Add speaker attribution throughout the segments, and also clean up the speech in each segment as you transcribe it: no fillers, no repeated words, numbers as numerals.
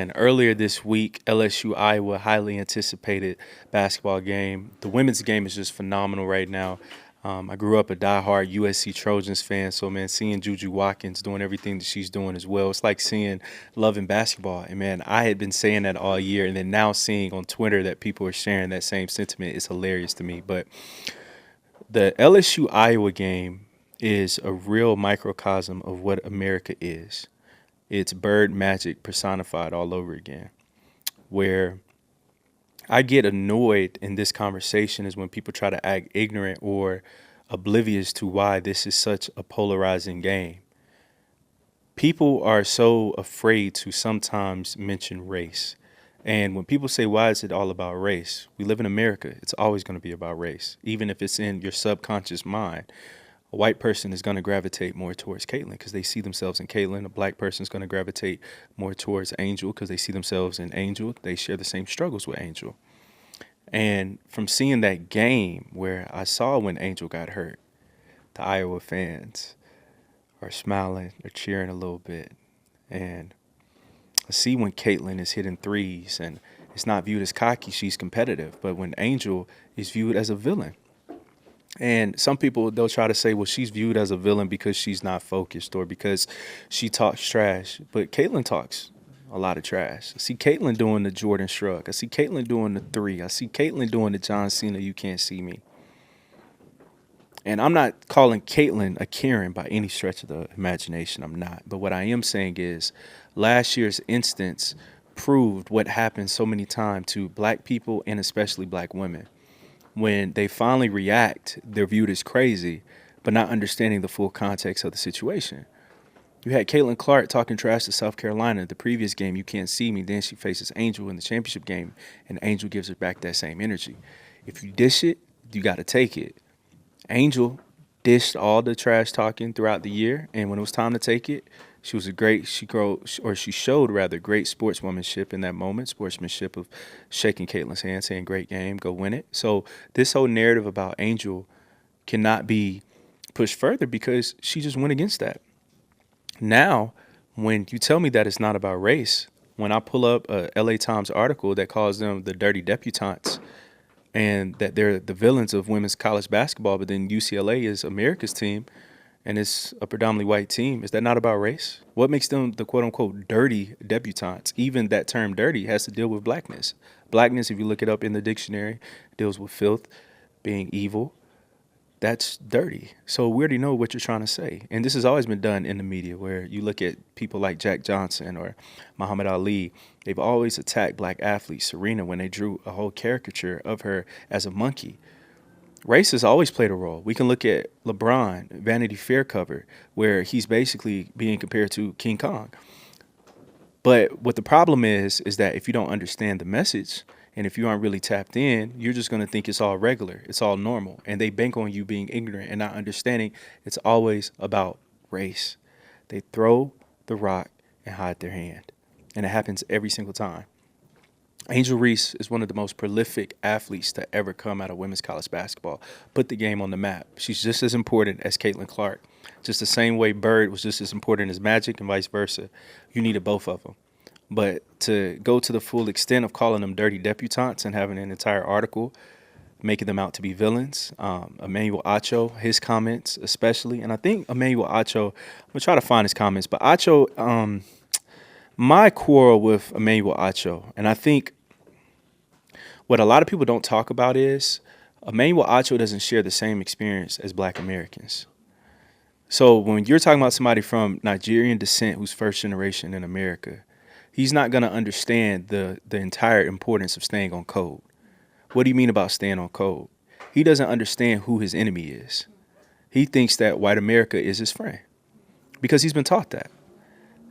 Speaker 1: man. Earlier this week, LSU Iowa, highly anticipated basketball game. The women's game is just phenomenal right now. I grew up a diehard USC Trojans fan, so man, seeing Juju Watkins doing everything that she's doing as well, it's like seeing love in basketball. And man, I had been saying that all year, and then now seeing on Twitter that people are sharing that same sentiment is hilarious to me. But the LSU Iowa game is a real microcosm of what America is. It's bird magic personified all over again. Where I get annoyed in this conversation is when people try to act ignorant or oblivious to why this is such a polarizing game. People are so afraid to sometimes mention race. And when people say, why is it all about race? We live in America. It's always going to be about race, even if it's in your subconscious mind. A white person is going to gravitate more towards Caitlyn because they see themselves in Caitlyn. A black person is going to gravitate more towards Angel because they see themselves in Angel. They share the same struggles with Angel. And from seeing that game where I saw when Angel got hurt, the Iowa fans are smiling, they're cheering a little bit. And I see when Caitlyn is hitting threes and it's not viewed as cocky, she's competitive. But when Angel is viewed as a villain. And some people, they'll try to say, well, she's viewed as a villain because she's not focused or because she talks trash. But Caitlyn talks a lot of trash. I see Caitlyn doing the Jordan shrug. I see Caitlyn doing the three. I see Caitlyn doing the John Cena, you can't see me. And I'm not calling Caitlyn a Karen by any stretch of the imagination. I'm not. But what I am saying is last year's instance proved what happens so many times to black people and especially black women. When they finally react, they're viewed as crazy, but not understanding the full context of the situation. You had Caitlin Clark talking trash to South Carolina. The previous game, you can't see me. Then she faces Angel in the championship game, and Angel gives her back that same energy. If you dish it, you got to take it. Angel dished all the trash talking throughout the year, and when it was time to take it, she showed great sportswomanship in that moment, sportsmanship of shaking Caitlin's hand, saying, great game, go win it. So this whole narrative about Angel cannot be pushed further because she just went against that. Now, when you tell me that it's not about race, when I pull up a LA Times article that calls them the dirty debutantes and that they're the villains of women's college basketball, but then UCLA is America's team, and it's a predominantly white team, is that not about race? What makes them the quote-unquote dirty debutantes? Even that term dirty has to deal with blackness. Blackness, if you look it up in the dictionary, deals with filth, being evil. That's dirty. So we already know what you're trying to say. And this has always been done in the media where you look at people like Jack Johnson or Muhammad Ali. They've always attacked black athletes. Serena, when they drew a whole caricature of her as a monkey. Race has always played a role. We can look at LeBron, Vanity Fair cover, where he's basically being compared to King Kong. But what the problem is that if you don't understand the message and if you aren't really tapped in, you're just going to think it's all regular. It's all normal. And they bank on you being ignorant and not understanding it's always about race. They throw the rock and hide their hand. And it happens every single time. Angel Reese is one of the most prolific athletes to ever come out of women's college basketball. Put the game on the map. She's just as important as Caitlin Clark. Just the same way Bird was just as important as Magic and vice versa. You needed both of them. But to go to the full extent of calling them dirty debutantes and having an entire article making them out to be villains, Emmanuel Acho, his comments especially, and I think Emmanuel Acho, I'm going to try to find his comments, but Acho, my quarrel with Emmanuel Acho, and I think what a lot of people don't talk about is Emmanuel Acho doesn't share the same experience as black Americans. So when you're talking about somebody from Nigerian descent who's first generation in America, he's not going to understand the entire importance of staying on code. What do you mean about staying on code? He doesn't understand who his enemy is. He thinks that white America is his friend because he's been taught that.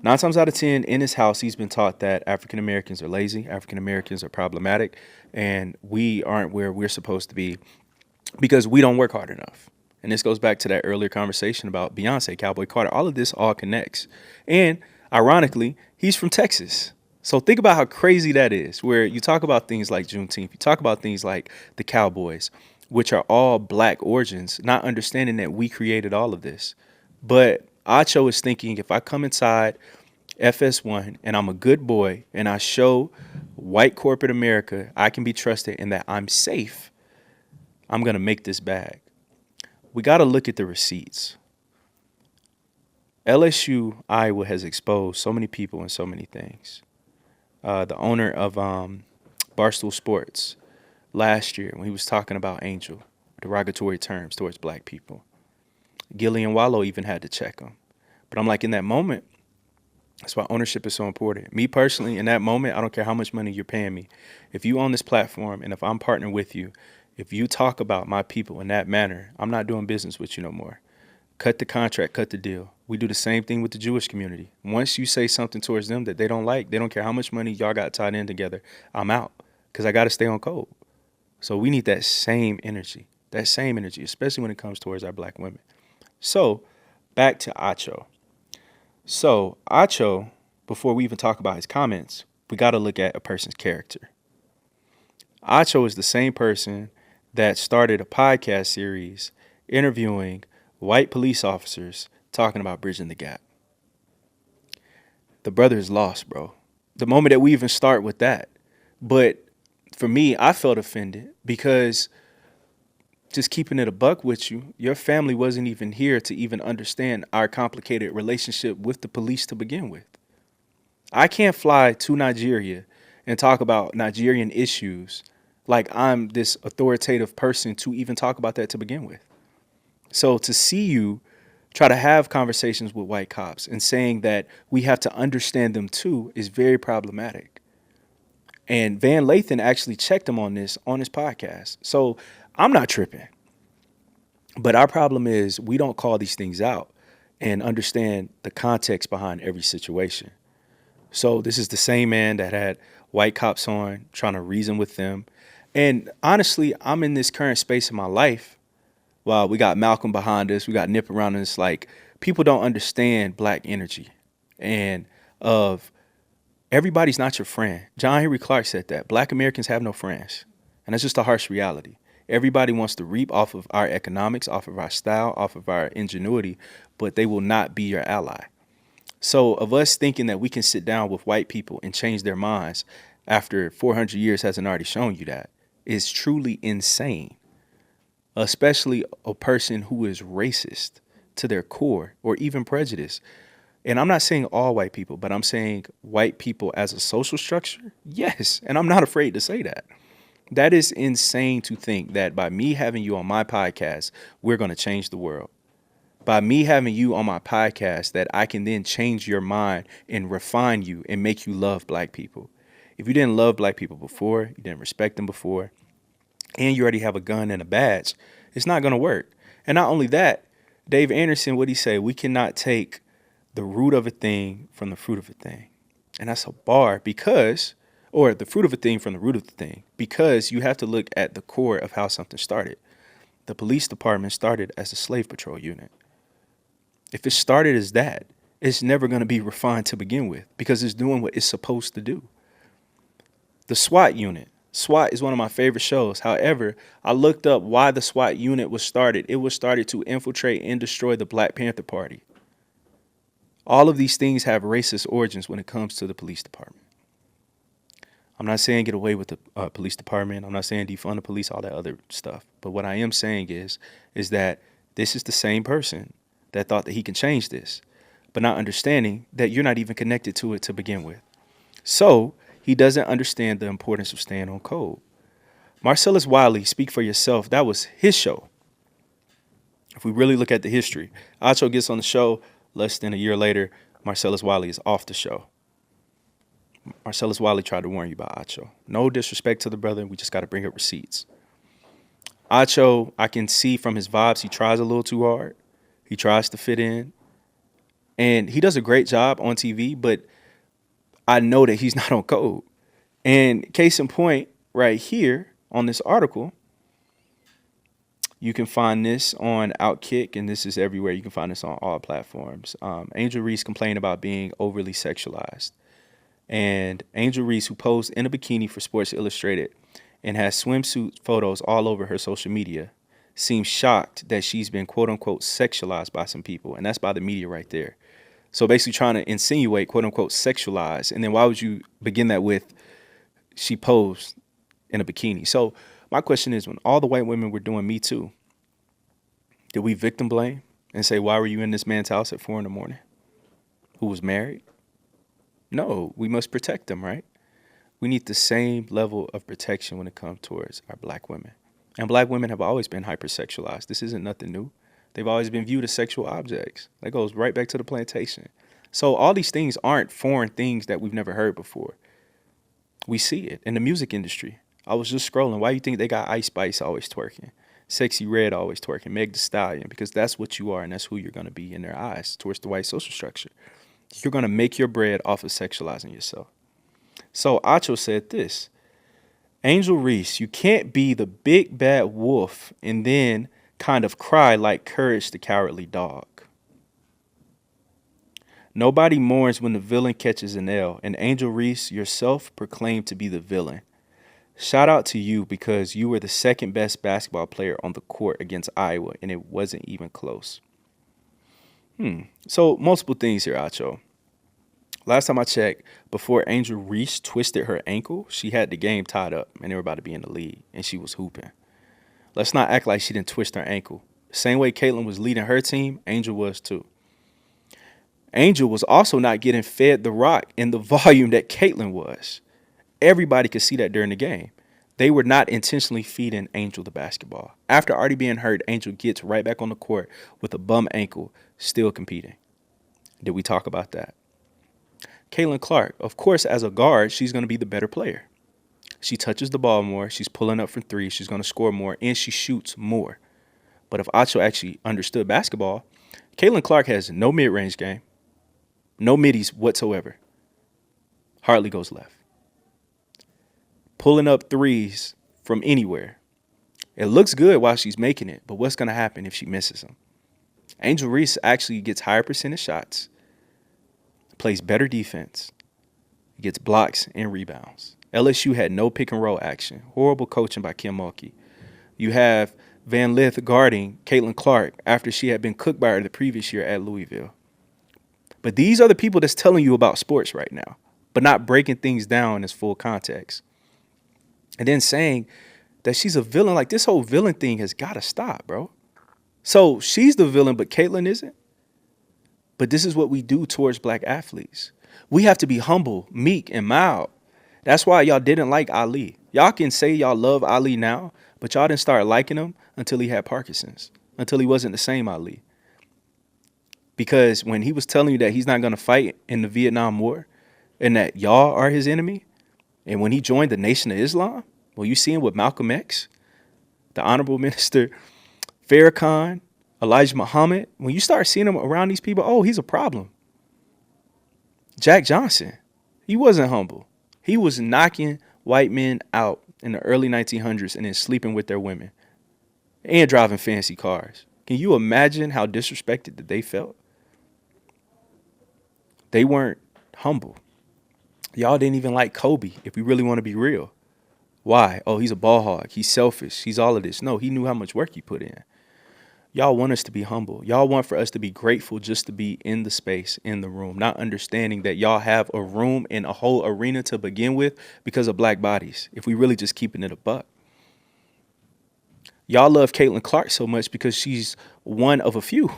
Speaker 1: 9 times out of 10 in his house, he's been taught that African Americans are lazy, African Americans are problematic, and we aren't where we're supposed to be because we don't work hard enough. And this goes back to that earlier conversation about Beyonce, Cowboy Carter. All of this all connects. And ironically, he's from Texas. So think about how crazy that is, where you talk about things like Juneteenth, you talk about things like the Cowboys, which are all black origins, not understanding that we created all of this. But Acho is thinking if I come inside FS1, and I'm a good boy, and I show white corporate America I can be trusted and that I'm safe, I'm going to make this bag. We got to look at the receipts. LSU Iowa has exposed so many people and so many things. The owner of Barstool Sports last year, when he was talking about Angel, derogatory terms towards black people, Gillian Wallow even had to check him. But I'm like, in that moment, that's why ownership is so important. Me personally, in that moment, I don't care how much money you're paying me. If you own this platform and if I'm partnering with you, if you talk about my people in that manner, I'm not doing business with you no more. Cut the contract, cut the deal. We do the same thing with the Jewish community. Once you say something towards them that they don't like, they don't care how much money y'all got tied in together, I'm out because I got to stay on code. So we need that same energy, especially when it comes towards our black women. So back to Acho. So Acho, before we even talk about his comments, we got to look at a person's character. Acho is the same person that started a podcast series interviewing white police officers talking about bridging the gap. The brother is lost, bro. The moment that we even start with that. But for me, I felt offended because just keeping it a buck with you, your family wasn't even here to even understand our complicated relationship with the police to begin with. I can't fly to Nigeria and talk about Nigerian issues like I'm this authoritative person to even talk about that to begin with. So to see you try to have conversations with white cops and saying that we have to understand them too is very problematic. And Van Lathan actually checked him on this on his podcast. So I'm not tripping. But our problem is we don't call these things out and understand the context behind every situation. So this is the same man that had white cops on trying to reason with them. And honestly, I'm in this current space in my life. Well, we got Malcolm behind us. We got Nip around us. Like, people don't understand black energy and of everybody's not your friend. John Henry Clark said that. Black Americans have no friends. And that's just a harsh reality. Everybody wants to reap off of our economics, off of our style, off of our ingenuity, but they will not be your ally. So of us thinking that we can sit down with white people and change their minds after 400 years hasn't already shown you that is truly insane. Especially a person who is racist to their core or even prejudiced. And I'm not saying all white people, but I'm saying white people as a social structure. Yes. And I'm not afraid to say that. That is insane to think that by me having you on my podcast, we're going to change the world. By me having you on my podcast, that I can then change your mind and refine you and make you love black people. If you didn't love black people before, you didn't respect them before, and you already have a gun and a badge, it's not going to work. And not only that, Dave Anderson, what'd he say? We cannot take the root of a thing from the fruit of a thing. And that's a bar because, or the fruit of a thing from the root of the thing, because you have to look at the core of how something started. The police department started as a slave patrol unit. If it started as that, it's never going to be refined to begin with because it's doing what it's supposed to do. The SWAT unit. SWAT is one of my favorite shows. However, I looked up why the SWAT unit was started. It was started to infiltrate and destroy the Black Panther Party. All of these things have racist origins when it comes to the police department. I'm not saying get away with the police department. I'm not saying defund the police, all that other stuff. But what I am saying is that this is the same person that thought that he can change this, but not understanding that you're not even connected to it to begin with. So he doesn't understand the importance of staying on code. Marcellus Wiley, Speak for Yourself, that was his show. If we really look at the history, Acho gets on the show. Less than a year later, Marcellus Wiley is off the show. Marcellus Wiley tried to warn you about Acho. No disrespect to the brother. We just got to bring up receipts. Acho, I can see from his vibes, he tries a little too hard. He tries to fit in. And he does a great job on TV, but I know that he's not on code. And case in point, right here on this article, you can find this on Outkick, and this is everywhere. You can find this on all platforms. Angel Reese complained about being overly sexualized. And Angel Reese, who posed in a bikini for Sports Illustrated and has swimsuit photos all over her social media, seems shocked that she's been, quote unquote, sexualized by some people. And that's by the media right there. So basically trying to insinuate, quote unquote, sexualize. And then why would you begin that with she posed in a bikini? So my question is, when all the white women were doing Me Too, did we victim blame and say, why were you in this man's house at 4 a.m, who was married? No, we must protect them, right? We need the same level of protection when it comes towards our black women. And black women have always been hypersexualized. This isn't nothing new. They've always been viewed as sexual objects. That goes right back to the plantation. So all these things aren't foreign things that we've never heard before. We see it in the music industry. I was just scrolling. Why do you think they got Ice Spice always twerking? Sexy Red always twerking, Meg Thee Stallion, because that's what you are and that's who you're going to be in their eyes towards the white social structure. You're going to make your bread off of sexualizing yourself. So Acho said this, Angel Reese, you can't be the big bad wolf and then kind of cry like Courage the Cowardly Dog. Nobody mourns when the villain catches an L, and Angel Reese yourself proclaimed to be the villain. Shout out to you because you were the second best basketball player on the court against Iowa, and it wasn't even close. So multiple things here, Acho. Last time I checked, before Angel Reese twisted her ankle, she had the game tied up, and they were about to be in the lead, and she was hooping. Let's not act like she didn't twist her ankle. The same way Caitlin was leading her team, Angel was too. Angel was also not getting fed the rock in the volume that Caitlin was. Everybody could see that during the game. They were not intentionally feeding Angel the basketball. After already being hurt, Angel gets right back on the court with a bum ankle, still competing. Did we talk about that? Caitlin Clark, of course, as a guard, she's going to be the better player. She touches the ball more. She's pulling up from three. She's going to score more, and she shoots more. But if Acho actually understood basketball, Caitlin Clark has no mid-range game, no middies whatsoever. Hardly goes left. Pulling up threes from anywhere. It looks good while she's making it, but what's going to happen if she misses them? Angel Reese actually gets higher percentage shots, plays better defense, gets blocks and rebounds. LSU had no pick and roll action. Horrible coaching by Kim Mulkey. You have Van Lith guarding Caitlin Clark after she had been cooked by her the previous year at Louisville. But these are the people that's telling you about sports right now, but not breaking things down in its full context. And then saying that she's a villain, like this whole villain thing has got to stop, bro. So she's the villain, but Caitlin isn't. But this is what we do towards black athletes. We have to be humble, meek, and mild. That's why y'all didn't like Ali. Y'all can say y'all love Ali now, but y'all didn't start liking him until he had Parkinson's, until he wasn't the same Ali. Because when he was telling you that he's not going to fight in the Vietnam War and that y'all are his enemy, and when he joined the Nation of Islam, well, you see him with Malcolm X, the Honorable Minister Farrakhan, Elijah Muhammad. When you start seeing him around these people, oh, he's a problem. Jack Johnson, he wasn't humble. He was knocking white men out in the early 1900s and then sleeping with their women and driving fancy cars. Can you imagine how disrespected that they felt? They weren't humble. Y'all didn't even like Kobe, if we really want to be real. Why? Oh, he's a ball hog. He's selfish. He's all of this. No, he knew how much work he put in. Y'all want us to be humble. Y'all want for us to be grateful just to be in the space, in the room, not understanding that y'all have a room and a whole arena to begin with because of black bodies, if we really just keeping it a buck. Y'all love Caitlin Clark so much because she's one of a few.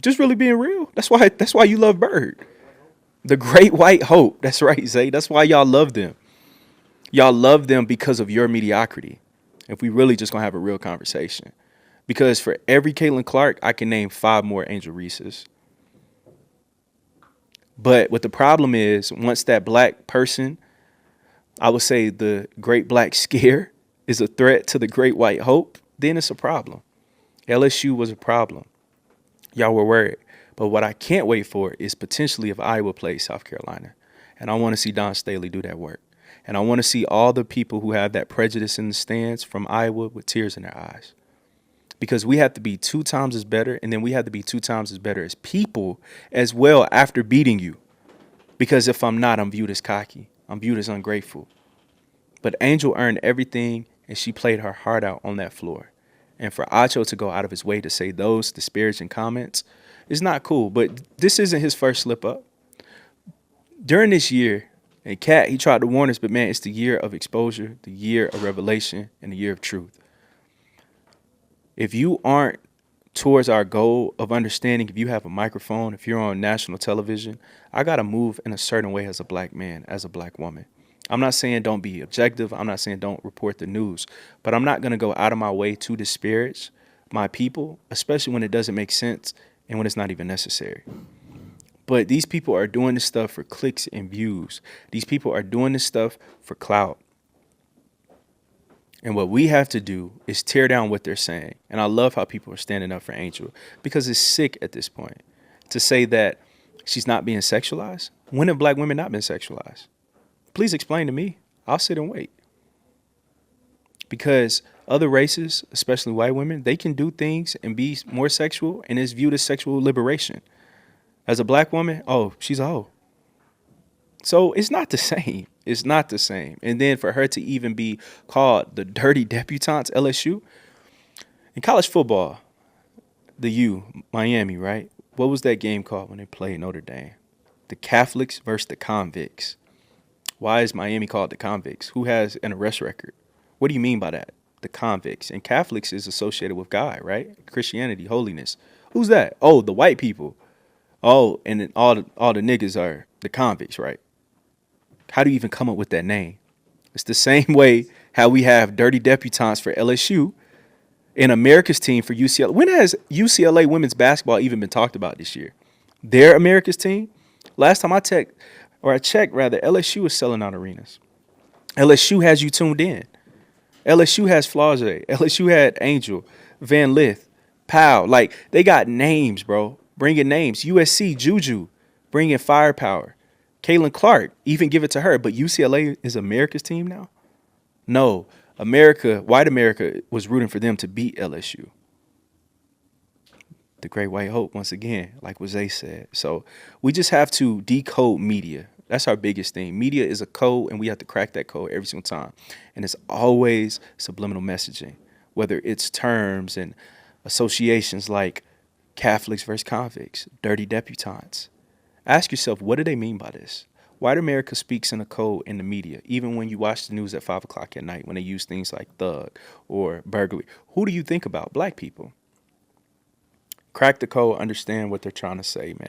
Speaker 1: Just really being real. That's why you love Bird. The great white hope. That's right, Zay. That's why y'all love them. Y'all love them because of your mediocrity. If we really just gonna have a real conversation. Because for every Caitlin Clark, I can name 5 more Angel Reeses. But what the problem is, once that black person, I would say the great black scare is a threat to the great white hope, then it's a problem. LSU was a problem. Y'all were worried. But what I can't wait for is potentially if Iowa plays South Carolina. And I want to see Don Staley do that work. And I want to see all the people who have that prejudice in the stands from Iowa with tears in their eyes. Because we have to be 2 times as better, and then we have to be 2 times as better as people as well after beating you. Because if I'm not, I'm viewed as cocky. I'm viewed as ungrateful. But Angel earned everything, and she played her heart out on that floor. And for Acho to go out of his way to say those disparaging comments It's not cool. But this isn't his first slip up. During this year, and Cat, he tried to warn us, but man, it's the year of exposure, the year of revelation, and the year of truth. If you aren't towards our goal of understanding, if you have a microphone, if you're on national television, I got to move in a certain way as a black man, as a black woman. I'm not saying don't be objective. I'm not saying don't report the news, but I'm not going to go out of my way to disparage my people, especially when it doesn't make sense and when it's not even necessary. But these people are doing this stuff for clicks and views. These people are doing this stuff for clout. And what we have to do is tear down what they're saying. And I love how people are standing up for Angel, because it's sick at this point to say that she's not being sexualized. When have black women not been sexualized? Please explain to me. I'll sit and wait. Because other races, especially white women, they can do things and be more sexual, and it's viewed as sexual liberation. As a black woman, oh, she's a hoe. So it's not the same. It's not the same. And then for her to even be called the dirty debutantes, LSU, in college football, the U, Miami, right? What was that game called when they played Notre Dame? The Catholics versus the convicts. Why is Miami called the convicts? Who has an arrest record? What do you mean by that? The convicts. And Catholics is associated with God, right? Christianity, holiness. Who's that? Oh, the white people. Oh, and then all the niggas are the convicts, right? How do you even come up with that name? It's the same way how we have dirty debutantes for LSU and America's team for UCLA. When has UCLA women's basketball even been talked about this year? They're America's team. Last time I checked, LSU is selling out arenas. LSU has you tuned in. LSU has Flau'jae. LSU had Angel, Van Lith, Powell. Like, they got names, bro. Bringing names. USC, Juju, bringing firepower. Caitlin Clark, even give it to her. But UCLA is America's team now? No. White America was rooting for them to beat LSU. The Great White Hope, once again, like what Zay said. So we just have to decode media. That's our biggest thing. Media is a code, and we have to crack that code every single time. And it's always subliminal messaging, whether it's terms and associations like Catholics versus convicts, dirty debutantes. Ask yourself, what do they mean by this? White America speaks in a code in the media, even when you watch the news at 5 o'clock at night, when they use things like thug or burglary. Who do you think about? Black people. Crack the code, understand what they're trying to say, man.